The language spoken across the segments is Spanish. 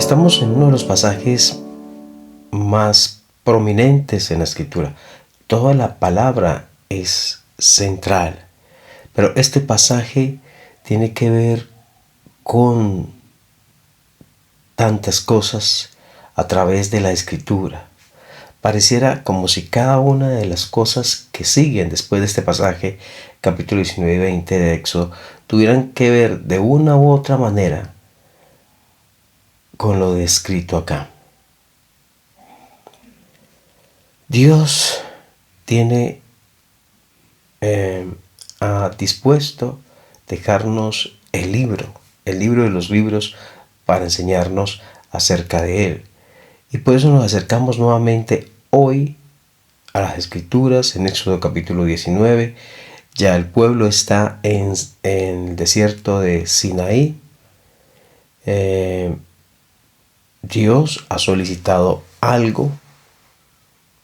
Estamos en uno de los pasajes más prominentes en la Escritura. Toda la palabra es central, pero este pasaje tiene que ver con tantas cosas a través de la Escritura. Pareciera como si cada una de las cosas que siguen después de este pasaje, capítulo 19 y 20 de Éxodo, tuvieran que ver de una u otra manera con lo descrito acá. Dios tiene ha dispuesto dejarnos el libro de los libros para enseñarnos acerca de Él. Y por eso nos acercamos nuevamente hoy a las Escrituras en Éxodo capítulo 19. Ya el pueblo está en el desierto de Sinaí. Dios ha solicitado algo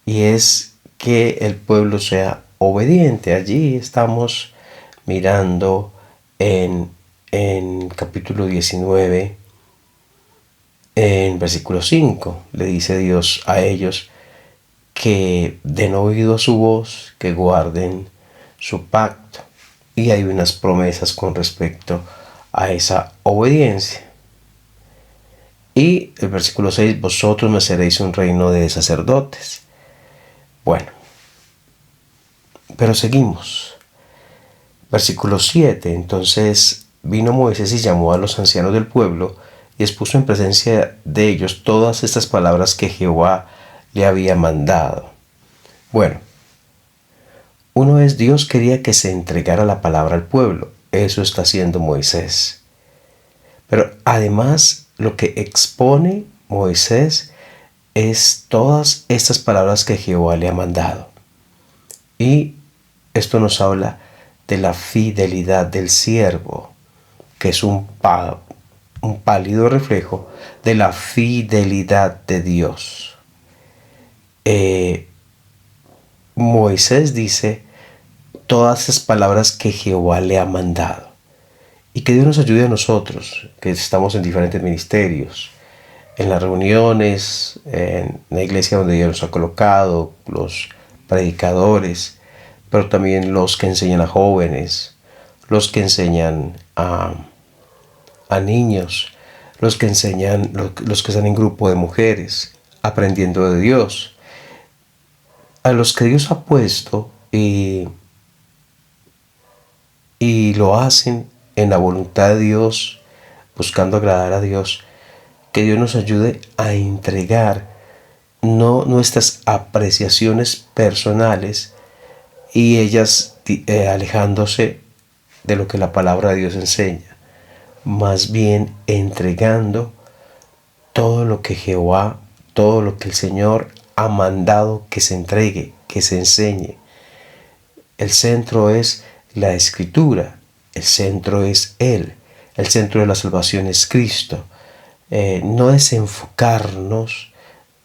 y es que el pueblo sea obediente. Allí estamos mirando en capítulo 19, en versículo 5, le dice Dios a ellos que den oído a su voz, que guarden su pacto. Y hay unas promesas con respecto a esa obediencia. Y el versículo 6, vosotros me seréis un reino de sacerdotes. Bueno, pero seguimos. Versículo 7, entonces vino Moisés y llamó a los ancianos del pueblo y expuso en presencia de ellos todas estas palabras que Jehová le había mandado. Bueno, uno es, Dios quería que se entregara la palabra al pueblo. Eso está haciendo Moisés. Pero además lo que expone Moisés es todas estas palabras que Jehová le ha mandado. Y esto nos habla de la fidelidad del siervo, que es un pálido reflejo de la fidelidad de Dios. Moisés dice todas esas palabras que Jehová le ha mandado. Y que Dios nos ayude a nosotros, que estamos en diferentes ministerios, en las reuniones, en la iglesia donde Dios nos ha colocado, los predicadores, pero también los que enseñan a jóvenes, los que enseñan a niños, los que enseñan, los que están en grupo de mujeres, aprendiendo de Dios. A los que Dios ha puesto y lo hacen en la voluntad de Dios, buscando agradar a Dios, que Dios nos ayude a entregar no nuestras apreciaciones personales y ellas alejándose de lo que la palabra de Dios enseña, más bien entregando todo lo que Jehová, todo lo que el Señor ha mandado que se entregue, que se enseñe. El centro es la Escritura, el centro es Él, el centro de la salvación es Cristo. No desenfocarnos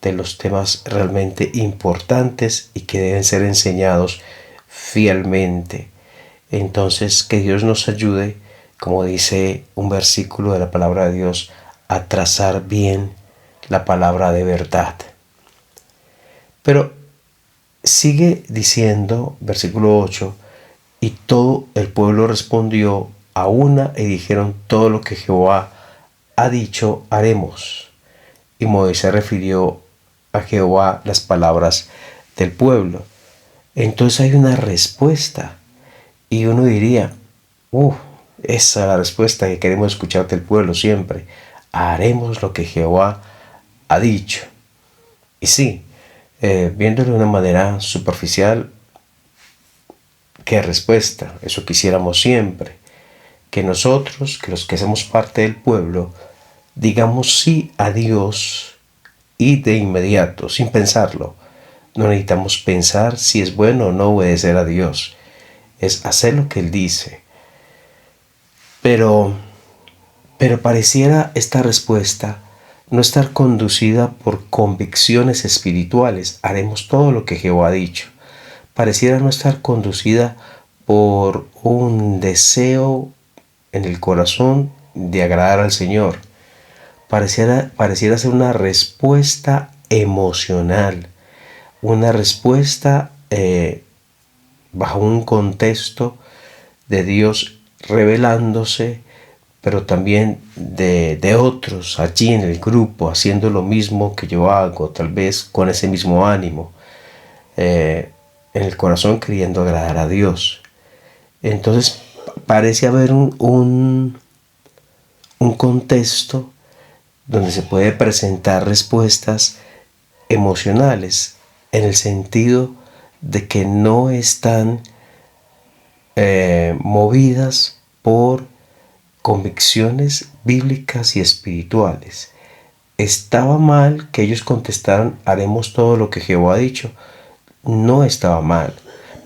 de los temas realmente importantes y que deben ser enseñados fielmente. Entonces, que Dios nos ayude, como dice un versículo de la palabra de Dios, a trazar bien la palabra de verdad. Pero sigue diciendo, versículo 8, y todo el pueblo respondió a una y dijeron todo lo que Jehová ha dicho haremos. Y Moisés refirió a Jehová las palabras del pueblo. Entonces hay una respuesta y uno diría, esa es la respuesta que queremos escuchar del pueblo siempre. Haremos lo que Jehová ha dicho. Y sí, viéndolo de una manera superficial, ¿qué respuesta? Eso quisiéramos siempre. Que nosotros, que los que somos parte del pueblo, digamos sí a Dios y de inmediato, sin pensarlo. No necesitamos pensar si es bueno o no obedecer a Dios. Es hacer lo que Él dice. Pero pareciera esta respuesta no estar conducida por convicciones espirituales. Haremos todo lo que Jehová ha dicho. Pareciera no estar conducida por un deseo en el corazón de agradar al Señor. pareciera ser una respuesta emocional, una respuesta bajo un contexto de Dios revelándose, pero también de otros allí en el grupo haciendo lo mismo que yo hago, tal vez con ese mismo ánimo, en el corazón queriendo agradar a Dios. Entonces parece haber un contexto donde se puede presentar respuestas emocionales en el sentido de que no están movidas por convicciones bíblicas y espirituales. ¿Estaba mal que ellos contestaran haremos todo lo que Jehová ha dicho? No estaba mal,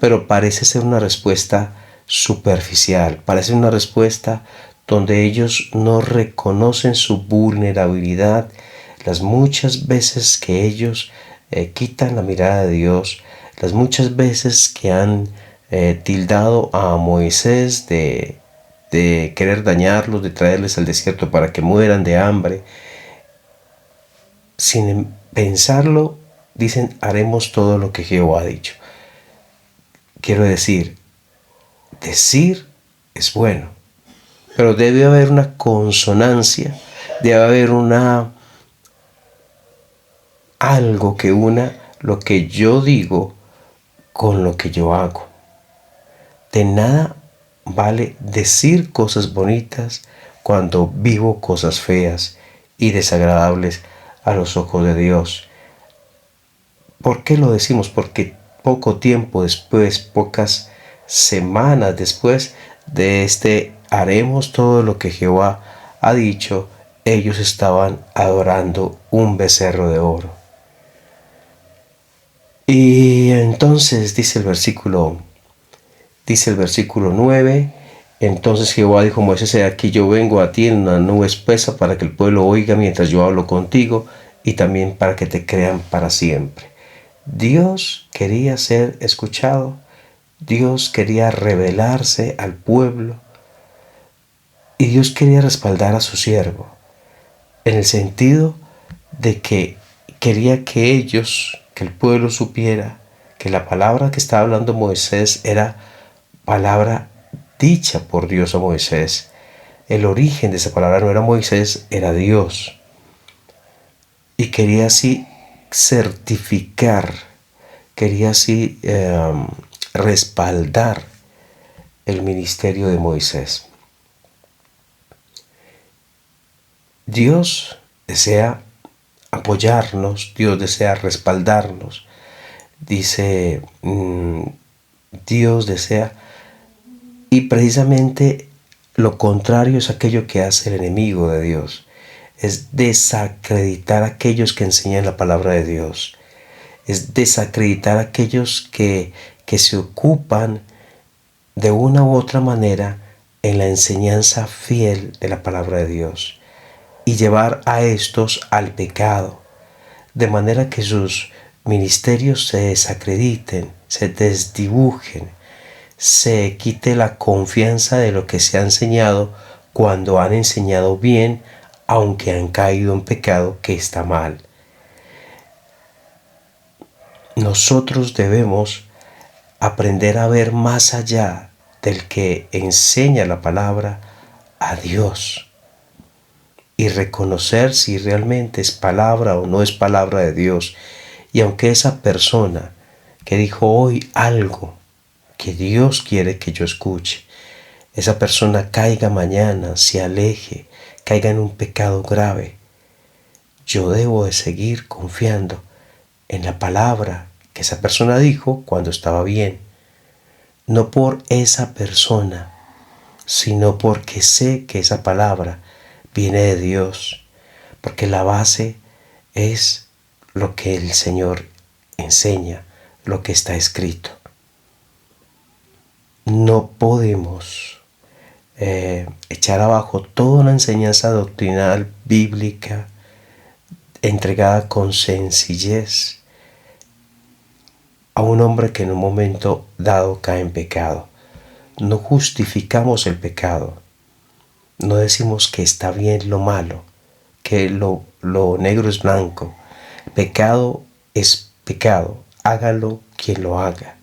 pero parece ser una respuesta superficial, parece una respuesta donde ellos no reconocen su vulnerabilidad, las muchas veces que ellos quitan la mirada de Dios, las muchas veces que han tildado a Moisés de querer dañarlos, de traerles al desierto para que mueran de hambre. Sin pensarlo, dicen, haremos todo lo que Jehová ha dicho. Quiero decir es bueno, pero debe haber una consonancia, debe haber algo que una lo que yo digo con lo que yo hago. De nada vale decir cosas bonitas cuando vivo cosas feas y desagradables a los ojos de Dios. ¿Por qué lo decimos? Porque poco tiempo después, pocas semanas después de haremos todo lo que Jehová ha dicho, ellos estaban adorando un becerro de oro. Y entonces dice el versículo 9, entonces Jehová dijo a Moisés, he aquí yo vengo a ti en una nube espesa para que el pueblo oiga mientras yo hablo contigo y también para que te crean para siempre. Dios quería ser escuchado, Dios quería revelarse al pueblo y Dios quería respaldar a su siervo, en el sentido de que quería que el pueblo supiera que la palabra que estaba hablando Moisés era palabra dicha por Dios a Moisés. El origen de esa palabra no era Moisés, era Dios. Y quería así certificar, quería así respaldar el ministerio de Moisés. Dios desea apoyarnos, Dios desea respaldarnos. Dice, Dios desea, y precisamente lo contrario es aquello que hace el enemigo de Dios. Es desacreditar a aquellos que enseñan la palabra de Dios. Es desacreditar a aquellos que se ocupan de una u otra manera en la enseñanza fiel de la palabra de Dios y llevar a estos al pecado, de manera que sus ministerios se desacrediten, se desdibujen, se quite la confianza de lo que se ha enseñado cuando han enseñado bien, aunque han caído en pecado, que está mal. Nosotros debemos aprender a ver más allá del que enseña la palabra a Dios y reconocer si realmente es palabra o no es palabra de Dios. Y aunque esa persona que dijo hoy algo que Dios quiere que yo escuche, esa persona caiga mañana, se aleje, caiga en un pecado grave, yo debo de seguir confiando en la palabra que esa persona dijo cuando estaba bien, no por esa persona, sino porque sé que esa palabra viene de Dios, porque la base es lo que el Señor enseña, lo que está escrito. No podemos echar abajo toda una enseñanza doctrinal bíblica entregada con sencillez a un hombre que en un momento dado cae en pecado. No justificamos el pecado, no decimos que está bien lo malo, que lo negro es blanco. Pecado es pecado, hágalo quien lo haga.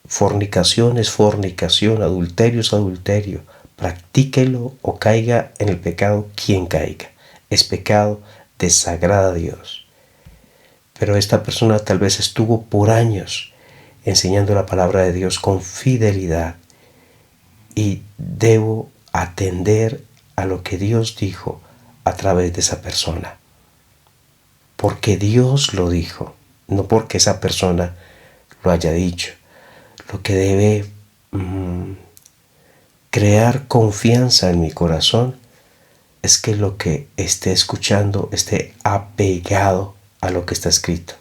Fornicación es fornicación, adulterio es adulterio. Practíquelo o caiga en el pecado quien caiga. Es pecado, desagrada a Dios. Pero esta persona tal vez estuvo por años enseñando la palabra de Dios con fidelidad y debo atender a lo que Dios dijo a través de esa persona. Porque Dios lo dijo, no porque esa persona lo haya dicho. Lo que debe crear confianza en mi corazón es que lo que esté escuchando esté apegado a lo que está escrito.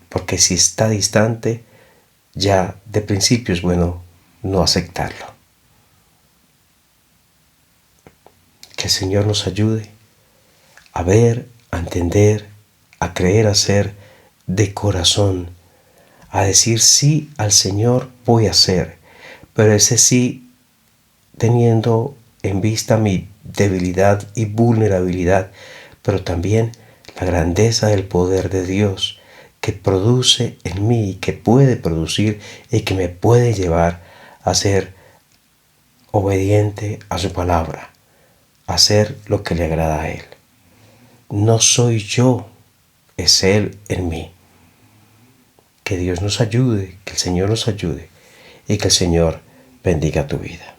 Porque si está distante, ya de principio es bueno no aceptarlo. Que el Señor nos ayude a ver, a entender, a creer, a ser de corazón, a decir sí al Señor voy a hacer, pero ese sí teniendo en vista mi debilidad y vulnerabilidad, pero también la grandeza del poder de Dios que produce en mí, que puede producir y que me puede llevar a ser obediente a su palabra, a hacer lo que le agrada a Él. No soy yo, es Él en mí. Que Dios nos ayude, que el Señor nos ayude y que el Señor bendiga tu vida.